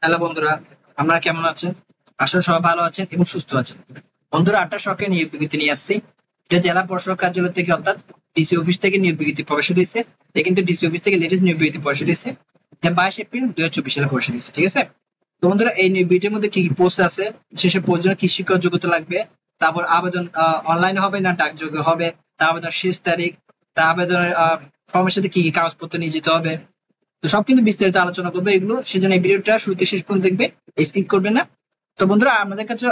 Hello বন্ধুরা, আমরা কেমন আছেন? আসলে সবাই ভালো আছেন এবং সুস্থ আছেন। বন্ধুরা, 8টা সরকারি নিয়োগ বিজ্ঞপ্তি নিয়ে আসছি। এটা জেলা পরিষদ কার্যালয় থেকে অর্থাৎ ডিসি অফিস থেকে নিয়োগ বিজ্ঞপ্তি প্রকাশিত হয়েছে। এটা কিন্তু ডিসি অফিস থেকে লেটেস্ট নিয়োগ বিজ্ঞপ্তি প্রকাশিত হয়েছে। এটা 22 এপ্রিল 2024 সালে প্রকাশিত হয়েছে। ঠিক আছে? তো বন্ধুরা, এই নিয়োগ বিজ্ঞপ্তির মধ্যে কি কি পোস্ট আছে, সেসব পোস্টের জন্য কি শিক্ষক যোগ্যতা লাগবে, তারপর আবেদন অনলাইনে হবে না ডাকযোগে হবে, তার আবেদন শেষ তারিখ, তার আবেদনের ফর্মের সাথে কি কি কাগজপত্র নিয়ে যেতে হবে, তো সব কিন্তু বিস্তারিত আলোচনা করবে এগুলো। সেজন্য এই ভিডিওটা শুরুতে শেষ পর্যন্ত দেখবে, স্কিপ করবে না। তো বন্ধুরা, আপনাদের কাছে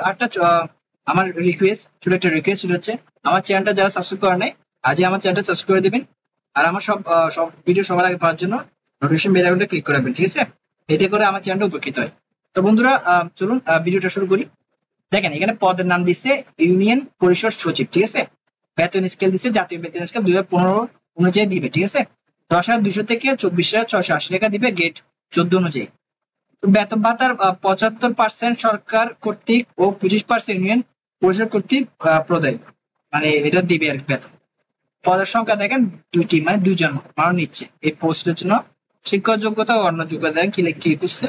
আমার রিকোয়েস্ট, ছোট একটা রিকোয়েস্ট, সেটা হচ্ছে আমার চ্যানেলটা যারা সাবস্ক্রাইব করে নাই, আজই আমার চ্যানেলটা সাবস্ক্রাইব করে দেবেন। আর আমার সব ভিডিও সবার আগে পাওয়ার জন্য নোটিফিকেশন বেল আইকনটা ক্লিক করে রাখবেন। ঠিক আছে? এতে করে আমার চ্যানেলটা উপকৃত হয়। তো বন্ধুরা, চলুন ভিডিওটা শুরু করি। দেখেন, এখানে পদের নাম দিচ্ছে ইউনিয়ন পরিষদ সচিব। ঠিক আছে? বেতন স্কেল দিচ্ছে জাতীয় বেতন স্কেল 2015 অনুযায়ী দিবে। ঠিক আছে? 10,200 থেকে 24,680 টাকা দিবে গ্রেড 14 অনুযায়ী। বেতন ভাতার 75% সরকার কর্তৃক ও 25% ইউনিয়ন পরিষদ কর্তৃক প্রদায়, মানে এটা দিবে আর কি বেতন। পদের সংখ্যা দেখেন দুইটি, মানে দুইজন মানুষ নিচ্ছে এই পোস্টের জন্য। শিক্ষক যোগ্যতা ও অন্য যোগ্যতা দেখেন কি করছে।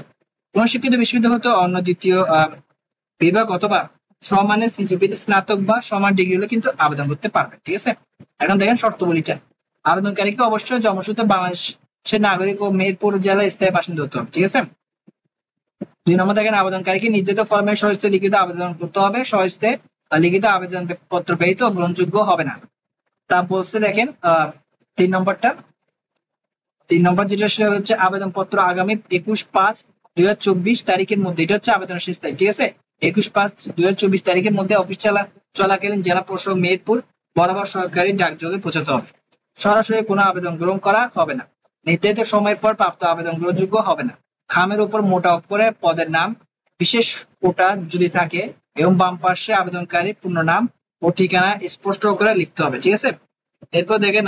কোন শিক্ষিত বিশ্ববিদ্যালয় হতে অন্য দ্বিতীয় বিভাগ অথবা সমানের সিজিপিতে স্নাতক বা সমান ডিগ্রি হলে কিন্তু আবেদন করতে পারবে। ঠিক আছে? এখন দেখেন শর্তাবলীটা। আবেদনকারীকে অবশ্যই জন্মসূত্রে বাংলাদেশের নাগরিক ও মেহেরপুর জেলায় স্থায়ী বাসিন্দা হতে হবে। ঠিক আছে? 2 নম্বর দেখেন, আবেদনকারীকে নির্ধারিত ফর্মে সহজতে লিখিত আবেদন করতে হবে। সহজতে লিখিত আবেদন পত্র ব্যতীত গ্রহণযোগ্য হবে না। তা বলছে দেখেন 3 নম্বরটা। 3 নম্বর যেটা, সেটা হচ্ছে আবেদন পত্র আগামী 21/5/2024 তারিখের মধ্যে, এটা হচ্ছে আবেদনের শেষ তারিখ। ঠিক আছে? 21/5/2024 তারিখের মধ্যে অফিস চলাকালীন জেলা প্রশাসক মেহেরপুর বরাবর সরকারি ডাকযোগে পৌঁছাতে হবে। সরাসরি কোনো আবেদন গ্রহণ করা হবে না। নির্ধারিত সময়ের পর প্রাপ্ত আবেদন গ্রহণযোগ্য হবে না। খামের উপর মোটা অক্ষরে পদের নাম, বিশেষ কোটা যদি থাকে, এবং বাম পাশে আবেদনকারী পূর্ণ নাম ও ঠিকানা স্পষ্ট করে লিখতে হবে। ঠিক আছে? এরপর দেখেন,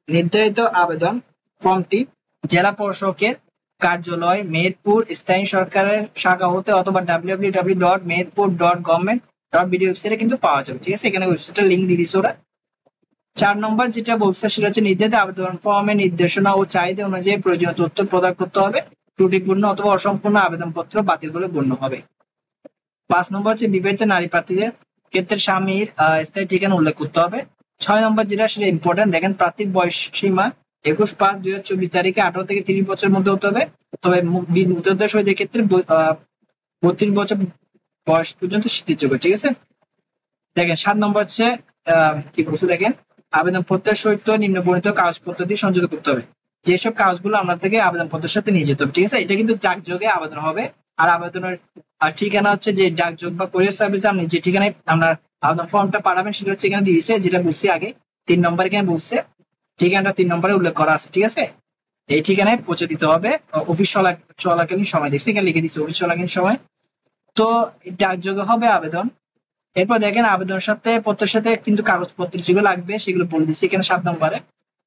নির্ধারিত আবেদন ফর্মটি জেলা প্রশাসকের কার্যালয় মেহেরপুর স্থায়ী সরকারের শাখা হতে অথবা www.meherpur.government.bd ওয়েবসাইটে কিন্তু পাওয়া যাবে। ঠিক আছে? এখানে ওয়েবসাইটের লিংক দিয়ে দিচ্ছে ওরা। 4 নম্বর যেটা বলছে, সেটা হচ্ছে নির্ধারিত আবেদন ফর্মে নির্দেশনা ও চাহিদা অনুযায়ী প্রয়োজনীয় তথ্য প্রদান করতে হবে। ত্রুটিপূর্ণ অথবা অসম্পূর্ণ আবেদনপত্র বাতিল বলে গণ্য হবে। 5 নম্বর হচ্ছে বিবাহিত নারী প্রার্থীদের ক্ষেত্রে স্বামীর স্থায়ী ঠিকানা উল্লেখ করতে হবে। 6 নম্বর যেটা, সেটা ইম্পর্টেন্ট। দেখেন, প্রার্থীর বয়স সীমা 21/5/2024 তারিখে 18 থেকে 30 বছরের মধ্যে হতে হবে। তবে মুক্তিযোদ্ধা শহীদের ক্ষেত্রে 32 বছর বয়স পর্যন্ত স্বীকৃতিযোগ্য। ঠিক আছে? দেখেন 7 নম্বর হচ্ছে কি বলছে দেখেন, আবেদন পত্রের সহিত নিম্নবর্ণিত কাগজপত্র দিয়ে সংযুক্ত করতে হবে। যেসব কাগজগুলো আমরা থেকে আবেদন পত্রের সাথে নিয়ে যেতে হবে। ঠিক আছে? এটা কিন্তু ডাকযোগে আবেদন হবে। আর আবেদনের ঠিকানা হচ্ছে যে ডাকযোগ বা কুরিয়ার সার্ভিসে আপনি যে ঠিকানায় আপনার আবেদন ফর্মটা পাঠাবেন, সেটা হচ্ছে এখানে দিয়ে দিয়েছে, যেটা বলছি আগে 3 নম্বর এখানে বলছে। ঠিকানাটা 3 নম্বরে উল্লেখ করা আছে। ঠিক আছে? এই ঠিকানায় পৌঁছে দিতে হবে অফিস চলাকালীন সময়। দেখছি এখানে লিখে দিচ্ছে অফিস চলাকালীন সময়। তো ডাকযোগে হবে আবেদন। এরপর দেখেন, আবেদনের সাথে পত্রের সাথে কিন্তু কাগজপত্র যেগুলো লাগবে সেগুলো বলে দিচ্ছি এখানে 7 নম্বরে।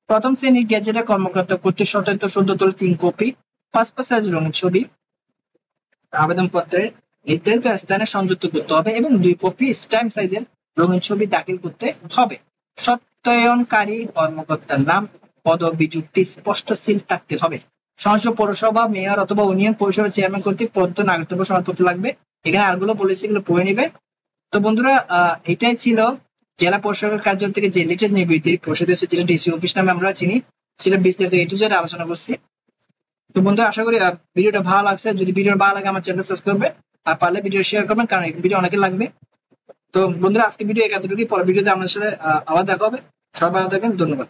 প্রথম শ্রেণীর গেজেটের কর্মকর্তা কর্তৃক সত্যায়িত শুদ্ধ তোলা 3 কপি পাসপোর্ট সাইজ রঙিন ছবি আবেদন পত্রের নির্ধারিত স্থানে সংযুক্ত করতে হবে এবং 2 কপি স্ট্যাম্প সাইজের রঙিন ছবি দাখিল করতে হবে। সত্যায়নকারী কর্মকর্তার নাম, পদবি যুক্তি স্পষ্ট সিল থাকতে হবে। সংসদ, পৌরসভা, মেয়র অথবা ইউনিয়ন পরিষদের চেয়ারম্যান কর্তৃক প্রদত্ত নাগরিকত্ব প্রমাণপত্র লাগবে। এখানে আরগুলো বলেছি, এগুলো পড়ে নিবে। তো বন্ধুরা, এটাই ছিল জেলা প্রশাসকের কার্যালয় থেকে যে লেটেস্ট নির্বিধি প্রসারিত হয়েছে, যেটা ডিসি অফিস নামে আমরা চিনি, সেটা বিস্তারিত এ টু জেড আলোচনা করছি। তো বন্ধুরা, আশা করি ভিডিওটা ভালো লাগছে। যদি ভিডিওটা ভালো লাগে আমার চ্যানেলটা সাবস্ক্রাইব করবেন, আর পারলে ভিডিও শেয়ার করবেন, কারণ এই ভিডিও অনেকে লাগবে। তো বন্ধুরা, আজকে ভিডিও এতটুকুই। পরের ভিডিওতে আপনার সাথে আবার দেখা হবে। সবাই ভালো থাকবেন। ধন্যবাদ।